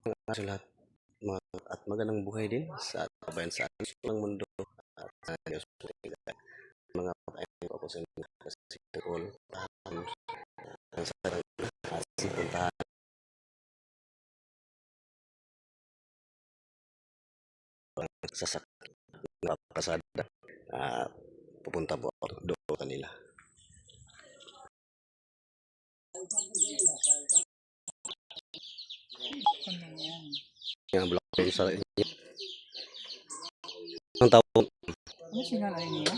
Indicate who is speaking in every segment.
Speaker 1: sa lahat at magandang buhay din sa bayan sa ng mundo at sa Diyos po mga pagkain ko sa inyo kasi all ang sarang puntahan sa pasada pupunta po ako doon kanila. Yang blog sa inyo. Ang tawag.
Speaker 2: Ano sinalay niya?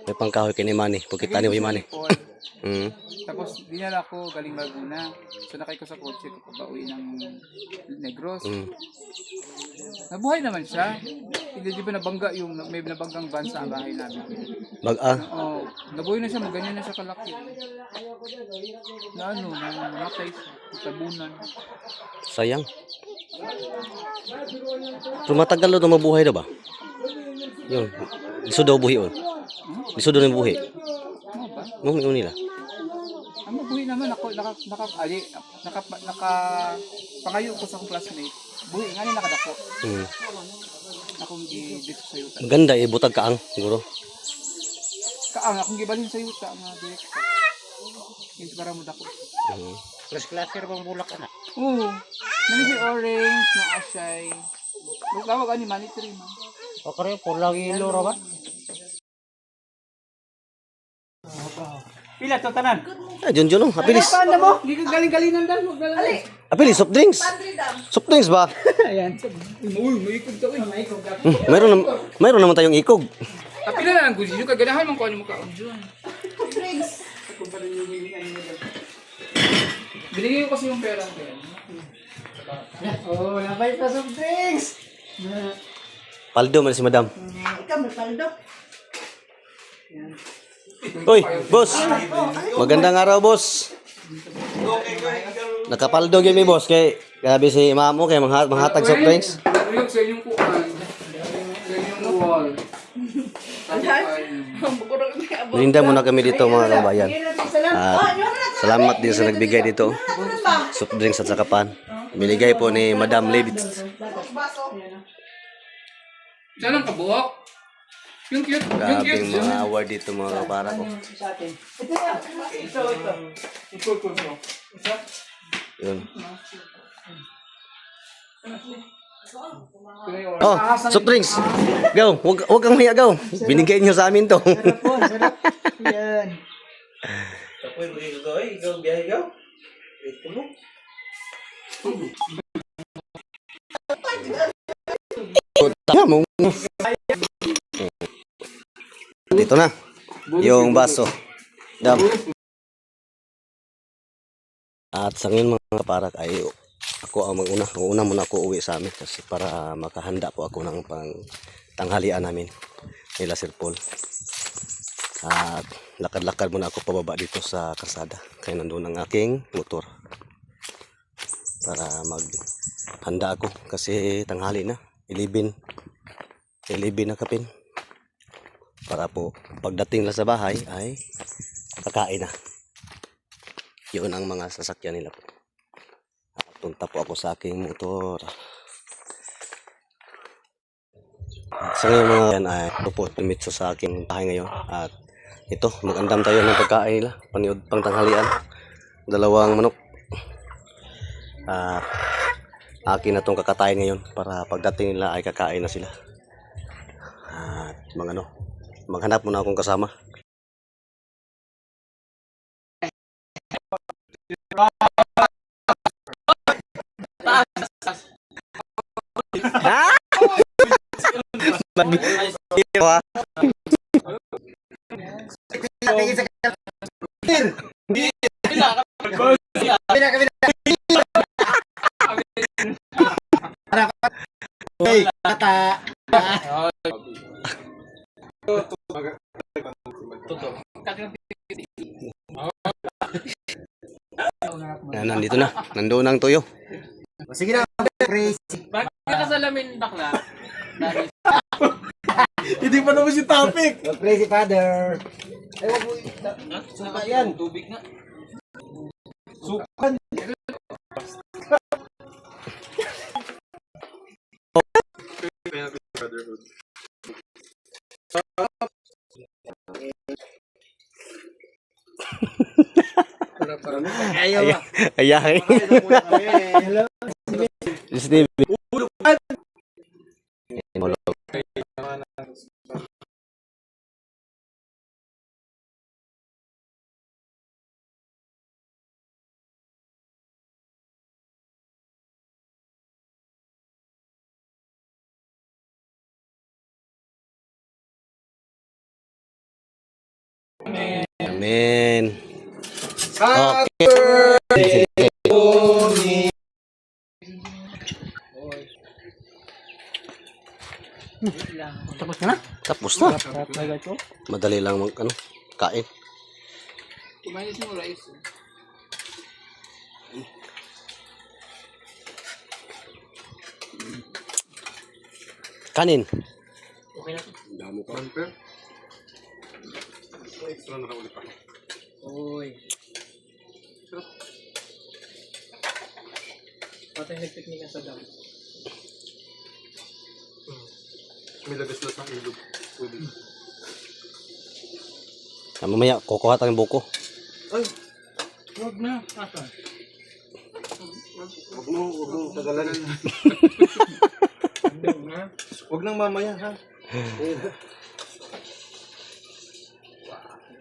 Speaker 1: May pangkahoy kay ni Manny. Pagkita ni Manny.
Speaker 2: Tapos dinala ko galing Laguna. So nakay ko sa kotse ko pauwi ng Negros. Nabuhay naman siya. Hindi di ba nabangga yung may nabanggang van sa bahay namin. Oo, nabuhay na siya, maganyan na siya kalaki. Na namatay siya, tabunan.
Speaker 1: Sayang. Pero matagal na mabuhay na ba? Yun. Liso daw buhi on. Liso daw ng buhi.
Speaker 2: Ano ba?
Speaker 1: Nung nila.
Speaker 2: Ang mabuhay naman ako, pangayo ko sa akong classmate. Buhay, nga nila nakadako. Akong dito sa yuta.
Speaker 1: Maganda butag kaang, siguro.
Speaker 2: Kaang, akong gibalhin sa yuta, nga direct. Yung para mo dako.
Speaker 3: Plus cluster bang bulak ka na?
Speaker 2: Oo. Nami si orange, na ashay. Magtawag ani money tree man.
Speaker 3: O kare, pulang ilo ra ba? Pila to tanan?
Speaker 1: Junjun, apilis.
Speaker 2: Paano mo? Hindi ka galing-galingan daw. Ali.
Speaker 1: Apilis, soft drinks. Soft drinks ba?
Speaker 2: Ayan. Uy, may ikog daw. May ikog daw.
Speaker 1: Mayroon naman tayong ikog.
Speaker 2: Apila na lang gusto nyo. Kaganahan man ko ano mo kaon dyan. Drinks. Binigay ko kasi yung pera ko yan. Oh, nabay pa soft drinks.
Speaker 1: Paldo man si madam.
Speaker 4: Ikaw may paldo.
Speaker 1: Uy, boss. Magandang araw, boss. Nakapaldo yun mi boss kay grabe si mamo kay manghatag soft drinks.
Speaker 2: Yung sa inyong kuan. Sa inyong wall.
Speaker 1: Linda muna kami dito mga kabayan. Salamat din sa nagbigay dito. Soft drinks at saka pan. Binigay po ni Madam Levitz.
Speaker 2: Diyan ang kabuhok. Yung cute.
Speaker 1: Grabe mga award dito mga kapara ko.
Speaker 2: Ito.
Speaker 1: Yun. Oh, soft drinks. Go. Huwag kang maya, go. Binigay niyo sa amin to.
Speaker 4: Sarap. Yan.
Speaker 3: Tapoy mo ito ay, ikaw biyahe ikaw. Ito mo.
Speaker 1: Dito na. Yung baso. Dam. At sa ngayon mga kaparak ay ako ang mag-una. Una muna ako uwi sa amin kasi para makahanda po ako ng pang tanghalian namin nila Sir Paul. At lakad-lakad muna ako pababa dito sa kalsada. Kaya nandun ang aking motor. Para maghanda ako kasi tanghali na. 11 na kapin. Para po pagdating lang sa bahay ay kakain na. Yun ang mga sasakyan nila po. Punta po ako sa aking motor. Sa ngayon mga yan ay po tumitso sa aking bahay ngayon. At ito, mag-andam tayo ng pagkain nila. Pang tanghalian. 2 manok. Akin na itong kakatayin ngayon para pagdating nila ay kakain na sila. At maghanap muna akong kasama. Ha?
Speaker 4: Hey, kata.
Speaker 1: Nandito na. Nandoon ang tuyo.
Speaker 4: Sige na, crazy.
Speaker 2: Bakit ka salamin bakla?
Speaker 4: Hindi pa naman si topic. Crazy father. Ay, wag mo. Suka yan.
Speaker 2: Tubig nga.
Speaker 4: Sukan. Ayaw.
Speaker 1: Ayahay.
Speaker 4: Hello.
Speaker 1: Steve. Amen. Okay.
Speaker 4: Tapos ka na?
Speaker 1: Tapos na. Madali lang kain.
Speaker 2: Kumain mo rice.
Speaker 1: Kanin.
Speaker 5: Uy. Patay nag-picnic ka sa dam.
Speaker 1: Mamaya, kukuha tayong buko.
Speaker 5: Huwag na. Asan?
Speaker 3: Huwag mo tagalan.
Speaker 5: Huwag na.
Speaker 3: Huwag nang mamaya, ha?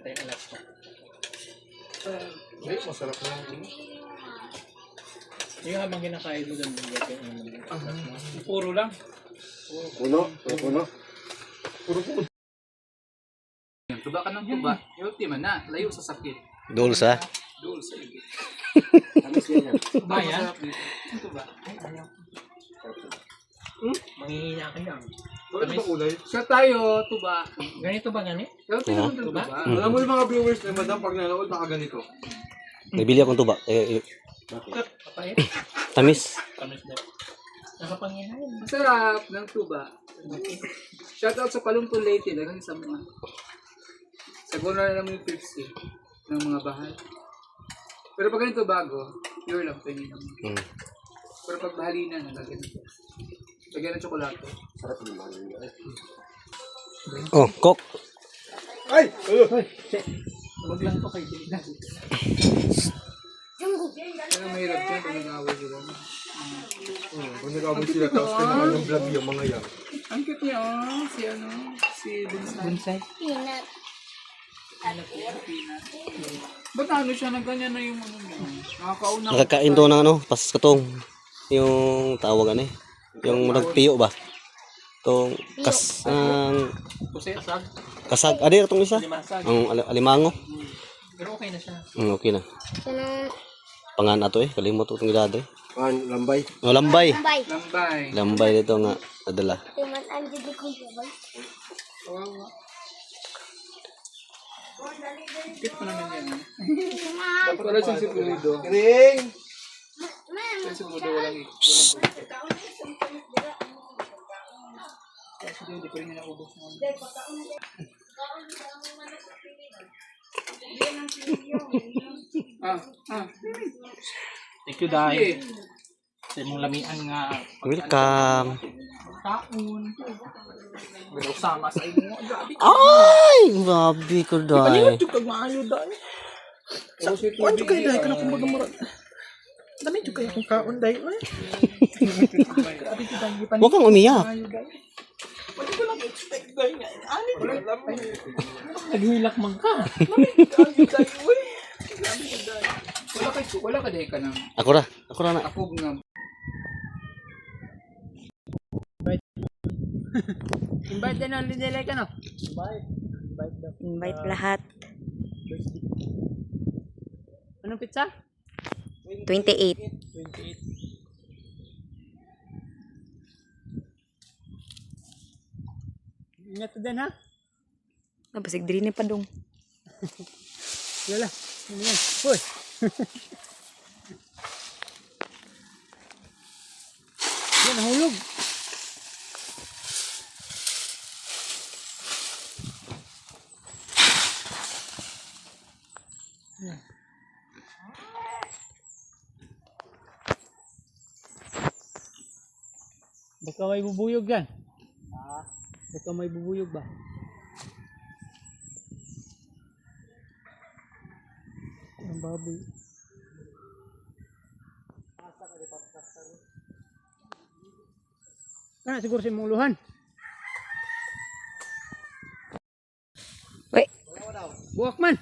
Speaker 5: Tayo alas pa.
Speaker 3: Ay, masarap na.
Speaker 5: Yung habang kinakain mo dun. Puro lang.
Speaker 3: Puno.
Speaker 2: Tuba ka ng tuba. Healthy man na. Layo sa sakit.
Speaker 1: Dulsa.
Speaker 2: Dool sa ligid.
Speaker 5: Tuba yan?
Speaker 2: Masarap dito. Ang tuba.
Speaker 5: Manghihina ka lang.
Speaker 3: Ano ba kulay?
Speaker 2: Siya tayo, tuba.
Speaker 5: Ganito ba gani?
Speaker 2: Healthy naman ng tuba.
Speaker 3: Alam mo yung mga viewers na madam pag nanood nakaganito.
Speaker 1: Nabili akong tuba.
Speaker 5: Papayat?
Speaker 1: Tamis.
Speaker 5: Tamis na. Nakapanghihain.
Speaker 2: Masarap ng tuba. Shoutout sa Palumpong Leyte. Dagang sa mga. Siguro na naman yung 50 ng mga bahay. Pero pag ganito bago, pure lang pengi naman. Pero pag bahalina, nalagyan ito. Lagyan ng tsokolate.
Speaker 1: Oh, kok.
Speaker 3: Ay!
Speaker 5: Huwag lang to kay Dinas.
Speaker 2: Pero mahirap dyan kung nag-away sila.
Speaker 3: Kung nag-abot sila, tapos kailangan ng vlog yung mga yan.
Speaker 2: Ang cute niya, oh. Si Bonsai.
Speaker 5: Bonsai?
Speaker 2: Ba't ano siya, nagganyan na yung ano niya? Nakakauna.
Speaker 1: Nakakain to ng pas katong. Yung tawagan yung nagpiyo ba? Tong
Speaker 2: Kasag.
Speaker 1: kasag. Adi itong isa.
Speaker 5: Limasag.
Speaker 1: Ang alimango.
Speaker 5: Pero okay na siya.
Speaker 1: Okay na. Pangan ato kalimot itong gidado
Speaker 3: Lambay.
Speaker 1: Oh, lambay.
Speaker 2: Lambay.
Speaker 1: Lambay dito nga nadala.
Speaker 2: Cute pa naman yan. Dapat wala siyang sigurado.
Speaker 3: Ring!
Speaker 2: Kaya sigurado walang Kaya siguro hindi ko rin naubos mo.
Speaker 5: Thank you, Dai. Sa mong lamian nga.
Speaker 1: Welcome.
Speaker 5: Taon. Pero sama sa inyo. Grabe.
Speaker 1: Ay, babi ko dai.
Speaker 5: Ito kag maayo, Dai. Kuan jud kay Dai kana kung magamura. Dami jud kay akong kaon, Dai. Grabe jud Dai.
Speaker 1: Huwag kang umiyak.
Speaker 5: Pwede ko lang expect, Dai. Ani ko lang. Naghilak man ka. Dami jud Dai. Uy. Grabe jud Dai.
Speaker 2: Wala ka dahil ka na.
Speaker 1: Ako na na.
Speaker 2: Ako nga.
Speaker 5: Invite na nililay ka no?
Speaker 6: Invite lahat.
Speaker 5: Anong pizza?
Speaker 6: 28.
Speaker 5: 28. Ingat din ha?
Speaker 6: Basig diri ni padong.
Speaker 5: Lala. Ano yan? Hoy. Yan, nahulog. Baka may bubuyog yan. Baka may bubuyog ba? Ang baboy. Kana siguro sa imong uluhan.
Speaker 6: Wait.
Speaker 5: Buwak man.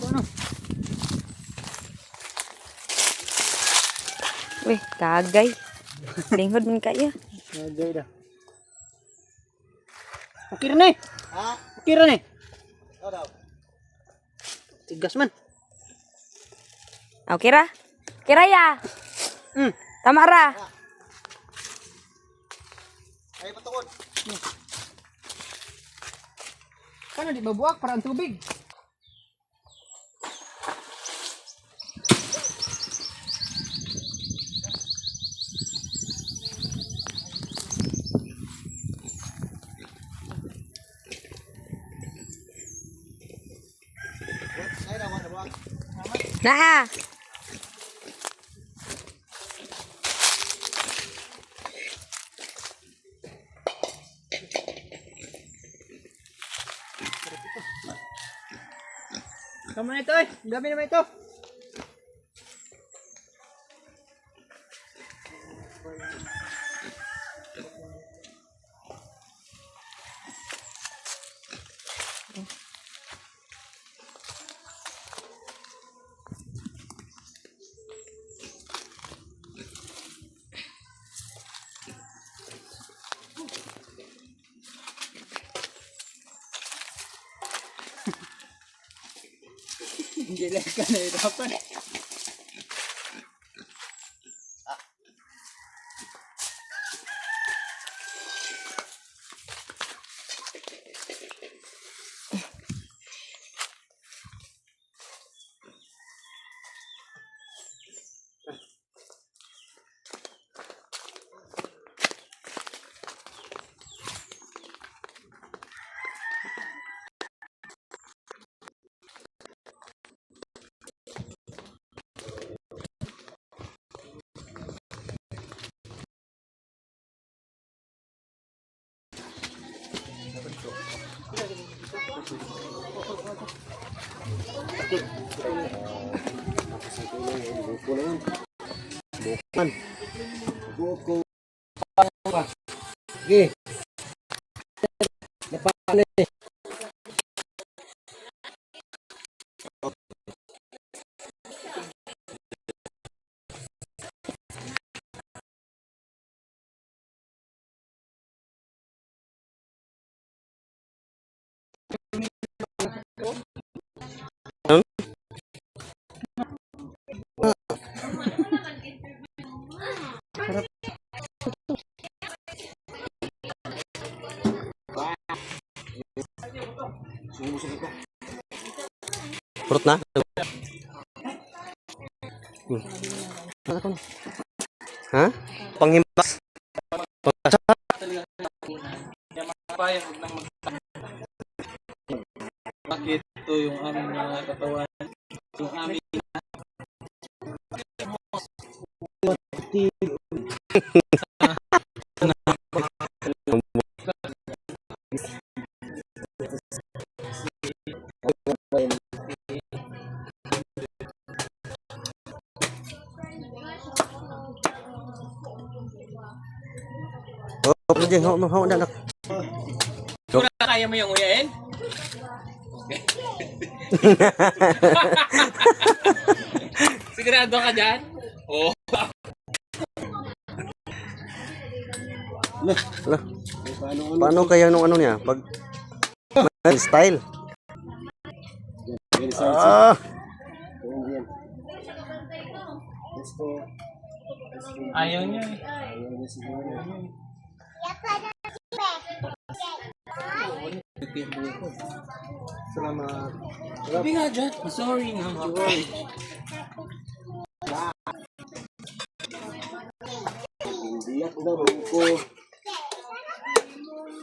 Speaker 5: Ano?
Speaker 6: Weh, kagay. Linghod man kaya.
Speaker 5: Agay dah. Ukir na eh.
Speaker 4: Ha?
Speaker 5: Ukir na eh.
Speaker 4: Ikaw daw.
Speaker 5: Tigas man.
Speaker 6: Oh, kira. Kira ya. Tama ra.
Speaker 4: Ay, patukod.
Speaker 5: Kana di mabuwak para ang tubig.
Speaker 4: Ay, daw, daw.
Speaker 6: Naa.
Speaker 5: Kamu na ito eh. Gabi naman ito. Hindi lang ka nahirapan.
Speaker 1: Buko. Sige. Napakali. Perut na? Ha? Panghimas?
Speaker 3: Bakit ito yung aming mga katawan? Yung aming
Speaker 1: Oh, pwede. Hawa na anak.
Speaker 3: kaya mo yung uyain? Sigurado ka dyan? Oo.
Speaker 1: Ala. Paano kaya nung ano niya? Pag style. Ah.
Speaker 3: Ayaw niya eh.
Speaker 4: Salamat.
Speaker 3: Sabi nga dyan. Sorry nga. Joy.
Speaker 4: Hindi ako daw ko.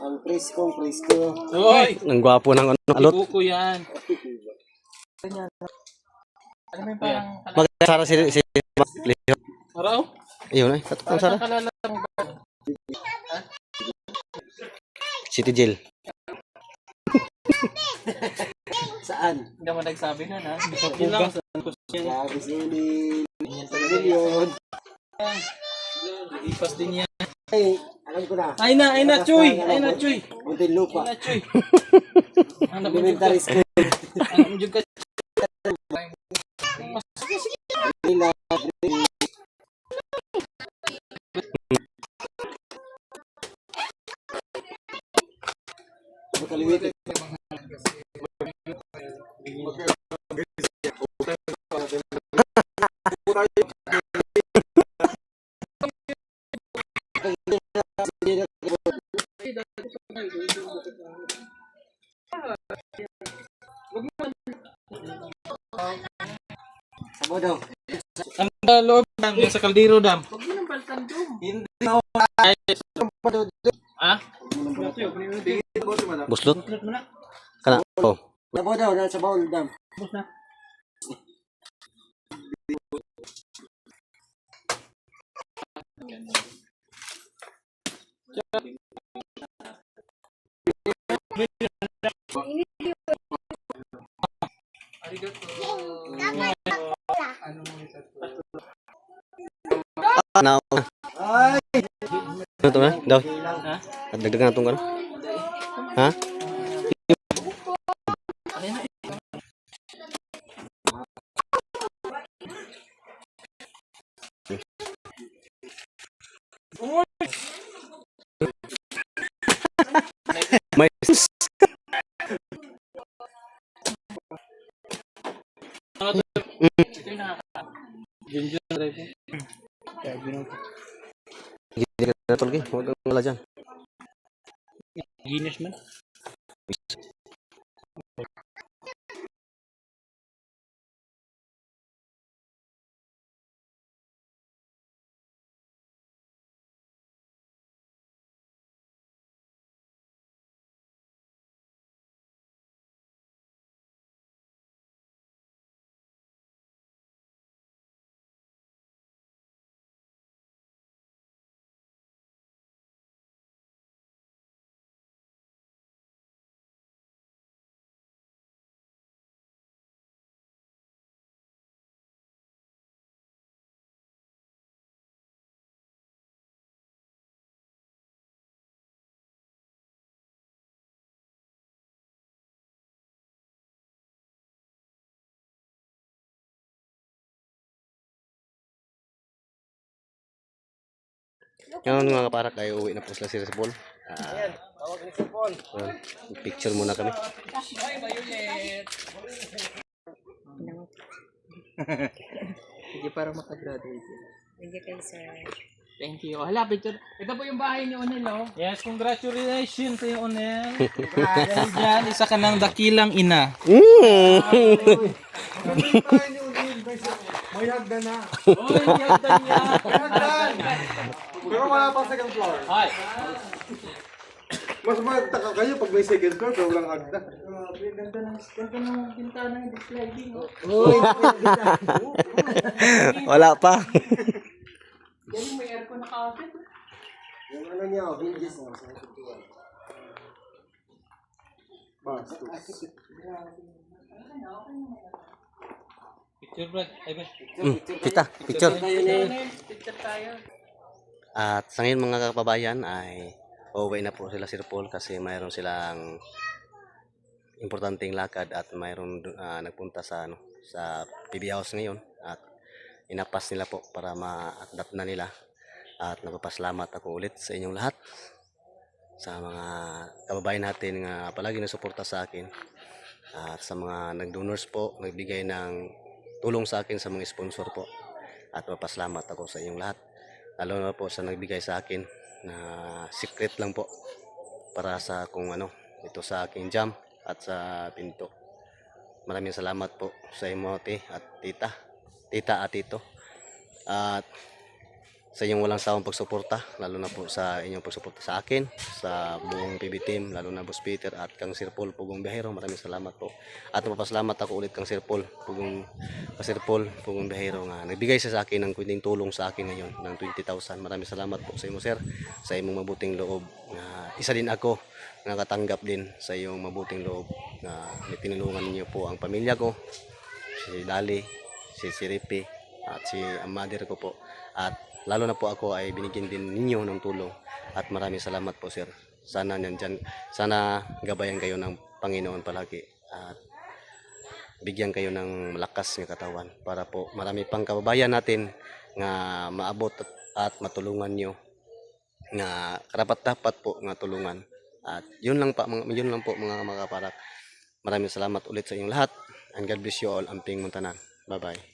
Speaker 4: Ang Presko, presko.
Speaker 5: Hoy!
Speaker 1: Ang gwapo ng ano, alot.
Speaker 5: Buko yan. Ano mo yung parang
Speaker 1: Mag-Sara si Leo.
Speaker 5: araw?
Speaker 1: Ayun ay, katong Sara.
Speaker 5: Kalala mo ba?
Speaker 1: City Jail.
Speaker 4: Saan?
Speaker 5: Hindi mo nagsabi nun ha? Yun lang.
Speaker 4: Sabi si Million.
Speaker 5: Ipas din yan.
Speaker 4: Ay, alam ko na.
Speaker 5: Ay na, Chuy! Ay na, Chuy!
Speaker 4: Muntinlupa.
Speaker 5: Ay na, Chuy! Ano mo
Speaker 4: Elementary school.
Speaker 5: yung ka?
Speaker 4: Nila. Makaliwit. Sabaw daw.
Speaker 5: Ang loob dam, yung sa kaldero dam. Hindi mo ay. Ah?
Speaker 1: Buslot. Kana. Oh.
Speaker 4: Sabaw daw, nasa bawl dam.
Speaker 1: Now.
Speaker 4: Ay!
Speaker 1: Ano to na? Daw.
Speaker 5: Ha?
Speaker 1: Dagdagan na tong ano? Ha? May
Speaker 5: Junjun drive.
Speaker 1: gini na tol gi. Huwag kang wala dyan.
Speaker 5: Guinness man.
Speaker 1: Ngayon mga kaparak ay uwi na po sila si Paul.
Speaker 4: Tawag ni si Paul.
Speaker 1: Picture muna kami.
Speaker 5: Sige para makagraduate.
Speaker 6: Thank you kay sir.
Speaker 5: Thank you. Hala, picture. Ito po yung bahay ni Onel, oh. Yes, congratulations to you, Onel. Dahil dyan, isa ka ng dakilang ina.
Speaker 4: May hagdan na.
Speaker 5: Oh, hindi hagdan niya.
Speaker 4: Pero wala pa second floor.
Speaker 5: Hi.
Speaker 4: Mas magtaka kayo pag may second floor pero walang hagdan.
Speaker 5: Ganda ng bintana ng sliding, oh.
Speaker 1: Wala pa.
Speaker 5: Galing may aircon na kaagad.
Speaker 4: Yung ano niya, hinges na. Bastos.
Speaker 5: Picture, Brad. Ay, ba?
Speaker 1: Kita, picture.
Speaker 5: Picture tayo.
Speaker 1: At sa ngayon mga kababayan ay uuwi na po sila Sir Paul kasi mayroon silang importanteng lakad at mayroon nagpunta sa sa PB House ngayon at inapas nila po para ma-adapt na nila at nagpapasalamat ako ulit sa inyong lahat sa mga kababayan natin nga palagi nasuporta sa akin at sa mga nag-donors po, nagbigay ng tulong sa akin sa mga sponsor po at mapasalamat ako sa inyong lahat lalo na po sa nagbigay sa akin na secret lang po para sa kung ano ito sa aking jam at sa pinto. Maraming salamat po sa imote at tita at tito at sa inyong walang sawang pagsuporta, lalo na po sa inyong pagsuporta sa akin, sa buong PB team, lalo na Boss Peter at Kang Sir Paul Pugong Biyahero. Maraming salamat po. At mapasalamat ako ulit Kang Sir Paul Pugong Biyahero nga nagbigay siya sa akin ng kunting tulong sa akin ngayon ng 20,000. Maraming salamat po sa imo sir, sa imong mabuting loob. Isa din ako nakatanggap din sa iyong mabuting loob na tinulungan niyo po ang pamilya ko, si Dali, si Ripi, at si mother ko po. At lalo na po ako ay binigyan din ninyo ng tulong. At maraming salamat po sir. Sana sana gabayan kayo ng Panginoon palagi. At bigyan kayo ng malakas ng katawan para po marami pang kababayan natin nga maabot at matulungan nyo nga karapat-dapat po nga tulungan. At yun lang po mga kaparak. Maraming salamat ulit sa inyong lahat and God bless you all. Amping Muntanan. Bye bye.